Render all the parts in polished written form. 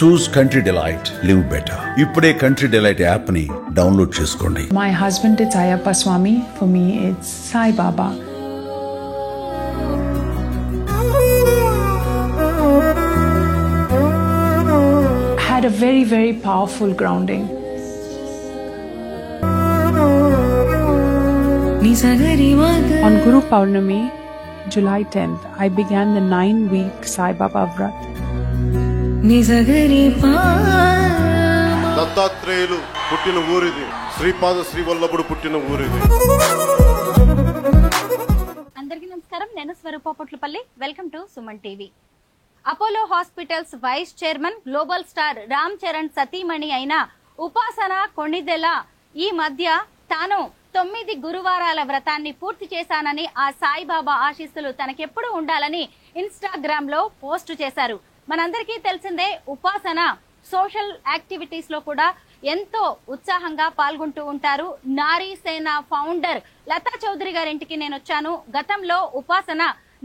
చూస్ country delight, live better. ఇప్పుడే country delight app ని download చేసుకోండి. My husband is Ayappa Swami. For me, it's Sai Baba. Had a very, very powerful grounding. On Guru Purnami, July 10th, I began the 9-week Sai Baba Vrat. దత్తాత్రేయులు పుట్టిన ఊరిది, శ్రీపాద శ్రీవల్లభుడు పుట్టిన ఊరిది. అందరికీ నమస్కారం. నేను Swaroopa Potlapalli. Welcome to Suman TV. Apollo Hospitals vice chairman, global star Ram Charan సతీమణి అయిన ఉపాసన కొణిదెల ఈ మధ్య తాను 9 గురువారాల వ్రతాన్ని పూర్తి చేశానని, ఆ సాయిబాబా ఆశీస్సులు తనకెప్పుడు ఉండాలని ఇన్స్టాగ్రామ్ లో పోస్ట్ చేశారు. మనందరికీ తెలిసిందే, ఉపాసన సోషల్ యాక్టివిటీస్ లో కూడా ఎంతో ఉత్సాహంగా పాల్గొంటూ ఉంటారు. నారీ సేన ఫౌండర్ లతా చౌదరి గారింటికి నేను వచ్చాను. గతంలో ఉపాసన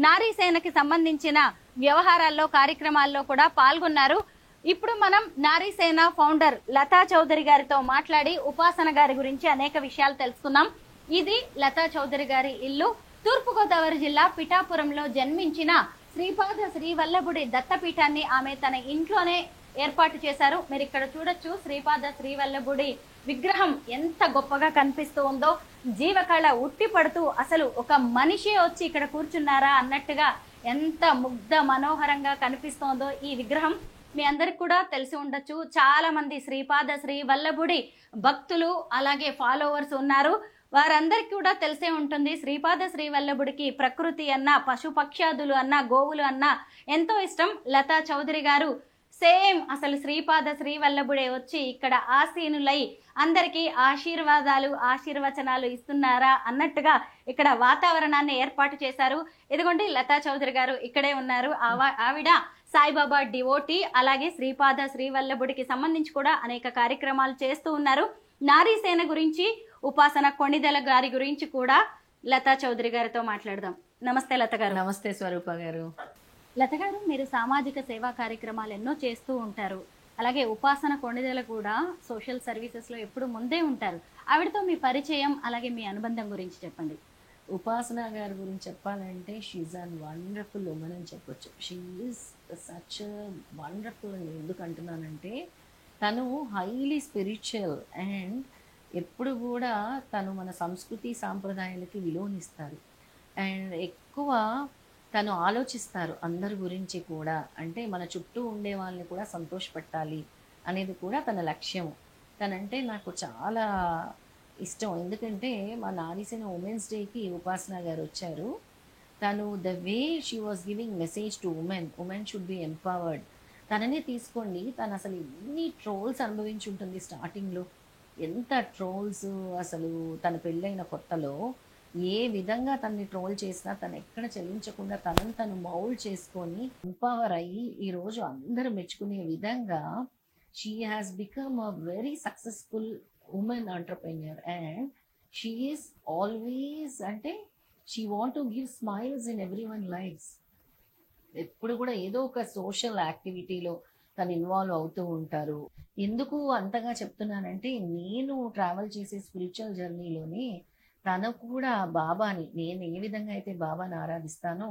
నారీ సేనకి సంబంధించిన వ్యవహారాల్లో, కార్యక్రమాల్లో కూడా పాల్గొన్నారు. ఇప్పుడు మనం నారీ సేన ఫౌండర్ లతా చౌదరి గారితో మాట్లాడి ఉపాసన గారి గురించి అనేక విషయాలు తెలుసుకున్నాం. ఇది లతా చౌదరి గారి ఇల్లు. తూర్పుగోదావరి జిల్లా పిఠాపురంలో జన్మించిన శ్రీపాద శ్రీవల్లభుడి దత్తపీఠాన్ని ఆమె తన ఇంట్లోనే ఏర్పాటు చేశారు. మీరు ఇక్కడ చూడొచ్చు, శ్రీపాద శ్రీవల్లభుడి విగ్రహం ఎంత గొప్పగా కనిపిస్తూ ఉందో. జీవకళ ఉట్టి పడుతూ అసలు ఒక మనిషి వచ్చి ఇక్కడ కూర్చున్నారా అన్నట్టుగా ఎంత ముగ్ధ మనోహరంగా కనిపిస్తోందో ఈ విగ్రహం. మీ అందరికి కూడా తెలిసి ఉండొచ్చు, చాలా మంది శ్రీపాద శ్రీవల్లభుడి భక్తులు అలాగే ఫాలోవర్స్ ఉన్నారు. వారందరికీ కూడా తెలిసే ఉంటుంది, శ్రీపాద శ్రీవల్లభుడికి ప్రకృతి అన్న, పశుపక్ష్యాదులు అన్న, గోవులు అన్న ఎంతో ఇష్టం. లతా చౌదరి గారు సేమ్ అసలు శ్రీపాద శ్రీవల్లభుడే వచ్చి ఇక్కడ ఆసీనులై అందరికీ ఆశీర్వాదాలు, ఆశీర్వచనాలు ఇస్తున్నారా అన్నట్టుగా ఇక్కడ వాతావరణాన్ని ఏర్పాటు చేశారు. ఇదిగోండి లతా చౌదరి గారు ఇక్కడే ఉన్నారు. ఆవిడ సాయిబాబా డివోటీ, అలాగే శ్రీపాద శ్రీవల్లభుడికి సంబంధించి కూడా అనేక కార్యక్రమాలు చేస్తూ ఉన్నారు. నారీ సేన గురించి, ఉపాసన కొణిదెల గారి గురించి కూడా లతా చౌదరి గారితో మాట్లాడదాం. నమస్తే లత గారు. నమస్తే స్వరూప గారు. లత గారు, మీరు సామాజిక సేవా కార్యక్రమాలు ఎన్నో చేస్తూ ఉంటారు. అలాగే ఉపాసన కొణిదెల కూడా సోషల్ సర్వీసెస్ లో ఎప్పుడు ముందే ఉంటారు. ఆవిడతో మీ పరిచయం అలాగే మీ అనుబంధం గురించి చెప్పండి. ఉపాసన గారి గురించి చెప్పాలంటే షీఈ్ అన్ వండర్ఫుల్ ఉమెన్ అని చెప్పొచ్చు. షీఈస్ సచ్ వండర్ఫుల్ అని ఎందుకు అంటున్నానంటే, తను హైలీ స్పిరిచువల్ అండ్ ఎప్పుడు కూడా తను మన సంస్కృతి సాంప్రదాయాలకి విలువనిస్తారు. అండ్ ఎక్కువ తను ఆలోచిస్తారు అందరి గురించి కూడా. అంటే మన చుట్టూ ఉండే వాళ్ళని కూడా సంతోషపెట్టాలి అనేది కూడా తన లక్ష్యం. తనంటే నాకు చాలా ఇష్టం. ఎందుకంటే మా నారీసేన ఉమెన్స్ డేకి ఉపాసన గారు వచ్చారు. తను the way she was giving message to women should be empowered. తననే తీసుకోండి, తను అసలు ఎన్ని ట్రోల్స్ అనుభవించి ఉంటుంది స్టార్టింగ్లో. ఎంత ట్రోల్స్ అసలు. తన పెళ్ళైన కొత్తలో ఏ విధంగా తనని ట్రోల్ చేసినా తను ఎక్కడ చెల్లించకుండా తనను తను మౌల్డ్ చేసుకొని ఎంపవర్ అయ్యి ఈరోజు అందరూ మెచ్చుకునే విధంగా she has become a very successful women entrepreneur. And she is always అంటే she want to give smiles in every one lifes. ఎప్పుడు కూడా ఏదో ఒక సోషల్ యాక్టివిటీలో తను ఇన్వాల్వ్ అవుతూ ఉంటారు. ఎందుకు అంతగా చెప్తున్నానంటే, నేను ట్రావెల్ చేసే స్పిరిచువల్ జర్నీలోనే తను కూడా బాబాని, నేను ఏ విధంగా అయితే బాబాని ఆరాధిస్తానో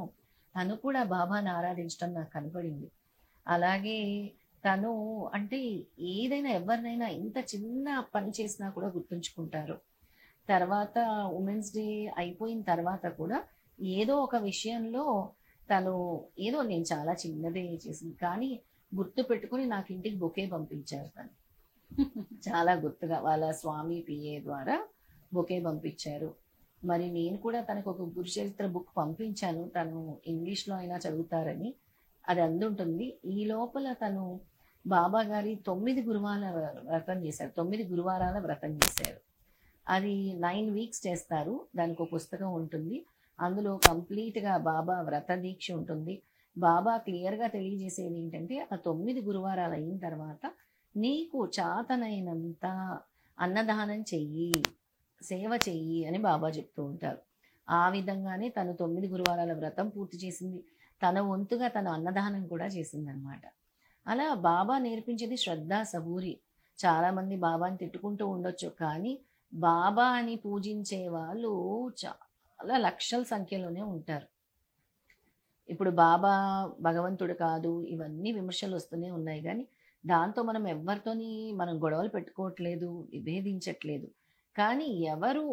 తను కూడా బాబాని ఆరాధించడం నాకు కనపడింది. అలాగే తను అంటే ఏదైనా ఎవరినైనా ఇంత చిన్న పని చేసినా కూడా గుర్తుంచుకుంటారు. తర్వాత ఉమెన్స్ డే అయిపోయిన తర్వాత కూడా ఏదో ఒక విషయంలో తను ఏదో నేను చాలా చిన్నదే చేసింది కానీ గుర్తు పెట్టుకుని నాకు ఇంటికి బొకే పంపించారు. తను చాలా గుర్తుగా వాళ్ళ స్వామి పిఏ ద్వారా బొకే పంపించారు. మరి నేను కూడా తనకు ఒక గురుచరిత్ర బుక్ పంపించాను, తను ఇంగ్లీష్లో అయినా చదువుతారని. అది అందుంటుంది. ఈ లోపల తను బాబా గారి 9 గురువారాల వ్రతం చేశారు. 9 గురువారాల వ్రతం చేశారు. అది 9 వీక్స్ చేస్తారు. దానికి ఒక పుస్తకం ఉంటుంది. అందులో కంప్లీట్గా బాబా వ్రత దీక్ష ఉంటుంది. బాబా క్లియర్గా తెలియజేసేది ఏంటంటే, ఆ 9 గురువారాలు అయిన తర్వాత నీకు చాతనైనంత అన్నదానం చెయ్యి, సేవ చెయ్యి అని బాబా చెప్తూ ఉంటారు. ఆ విధంగానే తను 9 గురువారాల వ్రతం పూర్తి చేసింది. తన వంతుగా తన అన్నదానం కూడా చేసిందనమాట. అలా బాబా నేర్పించేది శ్రద్ధ సబూరి. చాలామంది బాబాని తిట్టుకుంటూ ఉండొచ్చు, కానీ బాబా అని పూజించే వాళ్ళు చాలా లక్షల సంఖ్యలోనే ఉంటారు. ఇప్పుడు బాబా భగవంతుడు కాదు, ఇవన్నీ విమర్శలు వస్తూనే ఉన్నాయి, కానీ దాంతో మనం ఎవరితోని మనం గొడవలు పెట్టుకోవట్లేదు, విభేదించట్లేదు. కానీ ఎవరు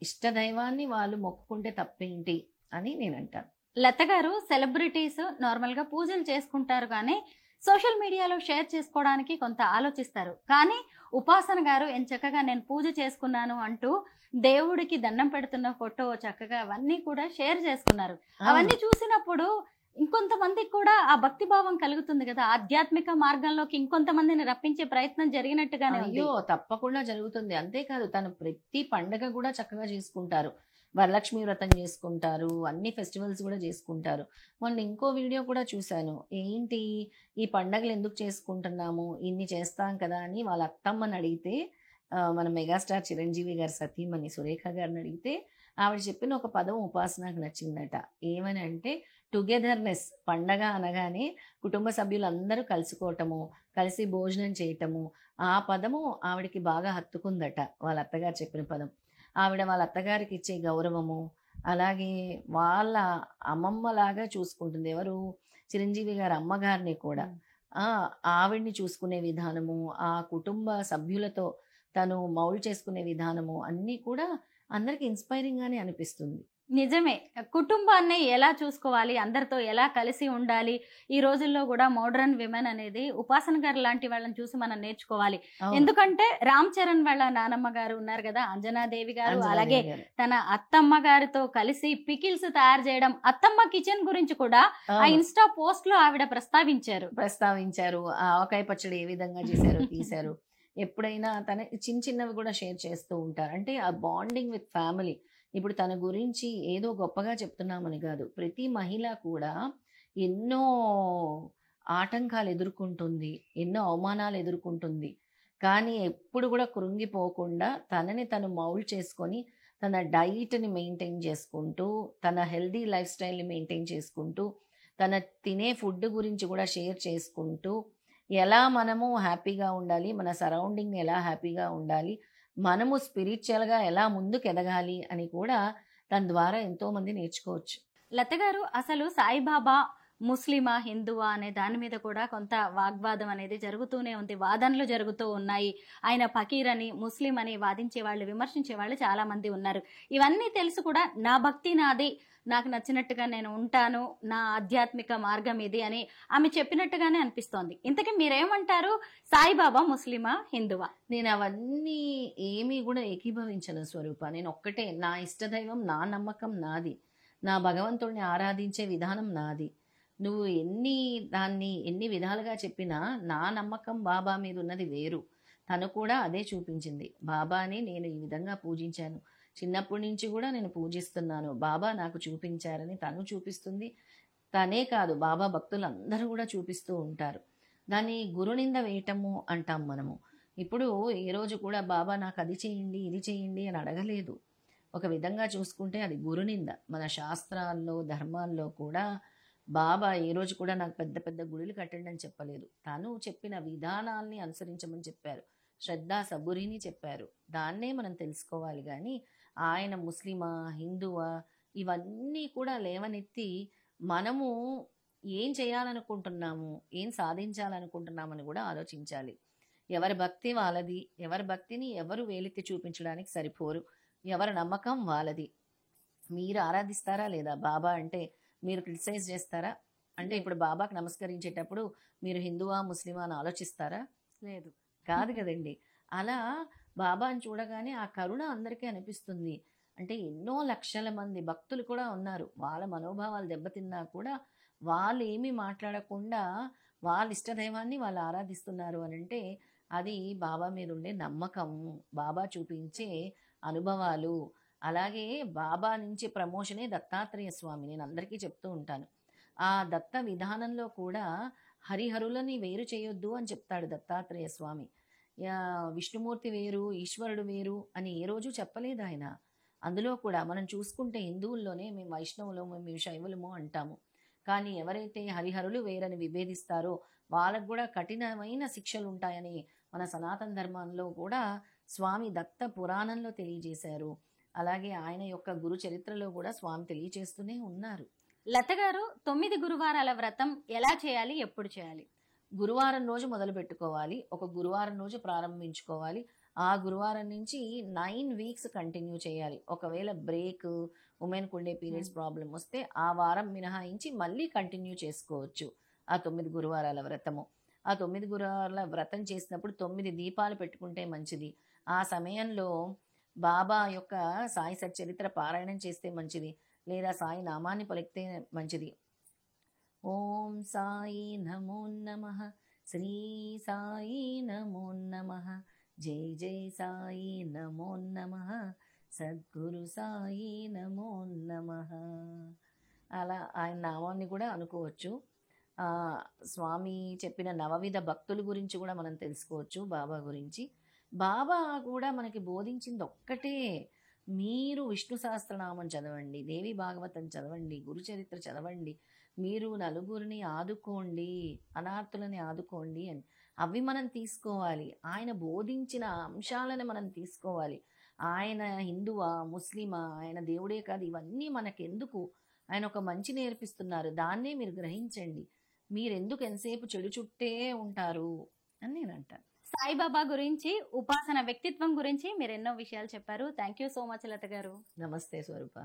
ఇష్టదైవాన్ని వాళ్ళు మొక్కుకుంటే తప్పేంటి అని నేను అంటాను. లత గారు, సెలబ్రిటీస్ నార్మల్ గా పూజలు చేసుకుంటారు కానీ సోషల్ మీడియాలో షేర్ చేసుకోవడానికి కొంత ఆలోచిస్తారు. కానీ ఉపాసన గారు ఎంచక్కగా నేను పూజ చేసుకున్నాను అంటూ దేవుడికి దండం పెడుతున్న ఫోటో చక్కగా అవన్నీ కూడా షేర్ చేసుకున్నారు. అవన్నీ చూసినప్పుడు ఇంకొంతమందికి కూడా ఆ భక్తి భావం కలుగుతుంది కదా, ఆధ్యాత్మిక మార్గంలోకి ఇంకొంతమందిని రప్పించే ప్రయత్నం జరిగినట్టుగానే ఉంది. అయ్యో తప్పకుండా జరుగుతుంది. అంతేకాదు, తను ప్రతి పండగ కూడా చక్కగా చేసుకుంటారు. వరలక్ష్మి వ్రతం చేసుకుంటారు, అన్ని ఫెస్టివల్స్ కూడా చేసుకుంటారు. మొన్న ఇంకో వీడియో కూడా చూశాను. ఏంటి ఈ పండగలు ఎందుకు చేసుకుంటున్నాము, ఇన్ని చేస్తాం కదా అని వాళ్ళ అత్తమ్మని అడిగితే, మన మెగాస్టార్ చిరంజీవి గారి సతీమణి సురేఖ గారిని అడిగితే ఆవిడ చెప్పిన ఒక పదం ఉపాసనకు నచ్చిందట. ఏమని అంటే టుగెదర్నెస్. పండగ అనగానే కుటుంబ సభ్యులందరూ కలుసుకోవటము, కలిసి భోజనం చేయటము, ఆ పదము ఆవిడకి బాగా హత్తుకుందట. వాళ్ళ అత్తగారు చెప్పిన పదం. ఆవిడ వాళ్ళ అత్తగారికి ఇచ్చే గౌరవము, అలాగే వాళ్ళ అమ్మమ్మలాగా చూసుకుంటుంది. ఎవరు? చిరంజీవి గారి అమ్మగారిని కూడా. ఆవిడ్ని చూసుకునే విధానము, ఆ కుటుంబ సభ్యులతో తను మౌలు చేసుకునే విధానము అన్నీ కూడా అందరికి ఇన్స్పైరింగ్ గానే అనిపిస్తుంది. నిజమే. కుటుంబాన్ని ఎలా చూసుకోవాలి, అందరితో ఎలా కలిసి ఉండాలి, ఈ రోజుల్లో కూడా మోడర్న్ విమెన్ అనేది ఉపాసన గారు లాంటి వాళ్ళని చూసి మనం నేర్చుకోవాలి. ఎందుకంటే రామ్ చరణ్ వాళ్ళ నానమ్మ గారు ఉన్నారు కదా, అంజనాదేవి గారు, అలాగే తన అత్తమ్మ గారితో కలిసి పికిల్స్ తయారు చేయడం, అత్తమ్మ కిచెన్ గురించి కూడా ఆ ఇన్స్టా పోస్ట్ లో ఆవిడ ప్రస్తావించారు. ఆ ఆవకాయ పచ్చడి ఏ విధంగా చేశారో తీశారు. ఎప్పుడైనా తన చిన్నవి కూడా షేర్ చేస్తూ ఉంటారు. అంటే ఆ బాండింగ్ విత్ ఫ్యామిలీ. ఇప్పుడు తన గురించి ఏదో గొప్పగా చెప్తున్నామని కాదు, ప్రతి మహిళ కూడా ఎన్నో ఆటంకాలు ఎదుర్కొంటుంది, ఎన్నో అవమానాలు ఎదుర్కొంటుంది. కానీ ఎప్పుడు కూడా కృంగిపోకుండా తనని తను మౌల్డ్ చేసుకొని తన డైట్ని మెయింటైన్ చేసుకుంటూ, తన హెల్దీ లైఫ్ స్టైల్ని మెయింటైన్ చేసుకుంటూ, తన తినే ఫుడ్ గురించి కూడా షేర్ చేసుకుంటూ, ఎలా మనము హ్యాపీగా ఉండాలి, మన సరౌండింగ్ ఎలా హ్యాపీగా ఉండాలి, మనము స్పిరిచువల్గా ఎలా ముందుకు ఎదగాలి అని కూడా తన ద్వారా ఎంతో మంది నేర్చుకోవచ్చు. లత గారు, అసలు సాయిబాబా ముస్లిమా హిందువా అనే దాని మీద కూడా కొంత వాగ్వాదం అనేది జరుగుతూనే ఉంది, వాదనలు జరుగుతూ ఉన్నాయి. ఆయన ఫకీర్ అని, ముస్లిం అని వాదించే వాళ్ళు, విమర్శించే వాళ్ళు చాలా మంది ఉన్నారు. ఇవన్నీ తెలుసు కూడా నా భక్తి నాది, నాకు నచ్చినట్టుగా నేను ఉంటాను, నా ఆధ్యాత్మిక మార్గం ఇది అని ఆమె చెప్పినట్టుగానే అనిపిస్తోంది. ఇంతకీ మీరేమంటారు? సాయిబాబా ముస్లిమా హిందువా? నేను అవన్నీ ఏమీ కూడా ఏకీభవించను స్వరూప. నేను ఒక్కటే, నా ఇష్టదైవం, నా నమ్మకం నాది, నా భగవంతుడిని ఆరాధించే విధానం నాది. నువ్వు ఎన్ని విధాలుగా చెప్పినా నా నమ్మకం బాబా మీద ఉన్నది వేరు. తను కూడా అదే చూపించింది. బాబాని నేను ఈ విధంగా పూజించాను, చిన్నప్పటి నుంచి కూడా నేను పూజిస్తున్నాను, బాబా నాకు చూపించారని తను చూపిస్తుంది. తనే కాదు, బాబా భక్తులు అందరూ కూడా చూపిస్తూ ఉంటారు. దాన్ని గురునింద వేయటము అంటాం మనము. ఇప్పుడు ఏ రోజు కూడా బాబా నాకు అది చేయండి, ఇది చేయండి అని అడగలేదు. ఒక విధంగా చూసుకుంటే అది గురునింద. మన శాస్త్రాల్లో, ధర్మాల్లో కూడా బాబా ఏ రోజు కూడా నాకు పెద్ద పెద్ద గుడులు కట్టండి అని చెప్పలేదు. తను చెప్పిన విధానాల్ని అనుసరించమని చెప్పారు, శ్రద్ధ సబురిని చెప్పారు. దాన్నే మనం తెలుసుకోవాలి. కానీ ఆయన ముస్లిమా హిందువా ఇవన్నీ కూడా లేవనెత్తి మనము ఏం చేయాలనుకుంటున్నాము, ఏం సాధించాలనుకుంటున్నామని కూడా ఆలోచించాలి. ఎవరి భక్తి వాళ్ళది, ఎవరి భక్తిని ఎవరు వేలెత్తి చూపించడానికి సరిపోరు, ఎవరి నమ్మకం వాళ్ళది. మీరు ఆరాధిస్తారా లేదా? బాబా అంటే మీరు క్రిటిసైజ్ చేస్తారా? అంటే ఇప్పుడు బాబాకి నమస్కరించేటప్పుడు మీరు హిందువా ముస్లిమా అని ఆలోచిస్తారా? లేదు, కాదు కదండి. అలా బాబాని చూడగానే ఆ కరుణ అందరికీ అనిపిస్తుంది. అంటే ఎన్నో లక్షల మంది భక్తులు కూడా ఉన్నారు, వాళ్ళ మనోభావాలు దెబ్బతిన్నా కూడా వాళ్ళు ఏమీ మాట్లాడకుండా వాళ్ళ ఇష్టదైవాన్ని వాళ్ళు ఆరాధిస్తున్నారు అని అంటే అది బాబా మీద ఉండే నమ్మకం, బాబా చూపించే అనుభవాలు. అలాగే బాబా నుంచి ప్రమోషనే దత్తాత్రేయ స్వామి. నేను అందరికీ చెప్తూ ఉంటాను, ఆ దత్త విధానంలో కూడా హరిహరులని వేరు చేయొద్దు అని చెప్తాడు దత్తాత్రేయ స్వామి. విష్ణుమూర్తి వేరు, ఈశ్వరుడు వేరు అని ఏ రోజు చెప్పలేదు ఆయన. అందులో కూడా మనం చూసుకుంటే హిందువుల్లోనే మేము వైష్ణవులము, మేము శైవులము అంటాము. కానీ ఎవరైతే హరిహరులు వేరని విభేదిస్తారో వాళ్ళకు కూడా కఠినమైన శిక్షలు ఉంటాయని మన సనాతన ధర్మంలో కూడా స్వామి దత్త పురాణంలో తెలియజేశారు. అలాగే ఆయన యొక్క గురు చరిత్రలో కూడా స్వామి తెలియజేస్తూనే ఉన్నారు. లత గారు, 9 గురువారాల వ్రతం ఎలా చేయాలి, ఎప్పుడు చేయాలి? గురువారం రోజు మొదలు పెట్టుకోవాలి. ఒక గురువారం రోజు ప్రారంభించుకోవాలి. ఆ గురువారం నుంచి 9 వీక్స్ కంటిన్యూ చేయాలి. ఒకవేళ బ్రేక్, ఉమెన్కు ఉండే పీరియడ్స్ ప్రాబ్లం వస్తే ఆ వారం మినహాయించి మళ్ళీ కంటిన్యూ చేసుకోవచ్చు ఆ 9 గురువారాల వ్రతము. ఆ 9 గురువారాల వ్రతం చేసినప్పుడు 9 దీపాలు పెట్టుకుంటే మంచిది. ఆ సమయంలో బాబా యొక్క సాయి సచ్చరిత్ర పారాయణం చేస్తే మంచిది, లేదా సాయి నామాన్ని పలికితే మంచిది. ఓం సాయి నమో నమః, శ్రీ సాయి నమో నమః, జై జై సాయి నమో నమః, సద్గురు సాయి నమో నమః. అలా ఆయన నామాన్ని కూడా అనుకోవచ్చు. స్వామి చెప్పిన నవవిధ భక్తుల గురించి కూడా మనం తెలుసుకోవచ్చు, బాబా గురించి. బాబా కూడా మనకి బోధించింది ఒక్కటే, మీరు విష్ణు సహస్రనామం చదవండి, దేవి భాగవతం చదవండి, గురు చరిత్ర చదవండి, మీరు నలుగురిని ఆదుకోండి, అనాథులని ఆదుకోండి అని. అవి మనం తీసుకోవాలి. ఆయన బోధించిన అంశాలను మనం తీసుకోవాలి. ఆయన హిందువా, ముస్లిమా, ఆయన దేవుడే కాదు, ఇవన్నీ మనకెందుకు? ఆయన ఒక మంచి నేర్పిస్తున్నారు, దాన్నే మీరు గ్రహించండి. మీరెందుకు ఎంతసేపు చెడు చుట్టే ఉంటారు అని నేను అంటాను. సాయిబాబా గురించి, ఉపాసన వ్యక్తిత్వం గురించి మీరు ఎన్నో విషయాలు చెప్పారు. థ్యాంక్ యూ సో మచ్ లత గారు. నమస్తే స్వరూప.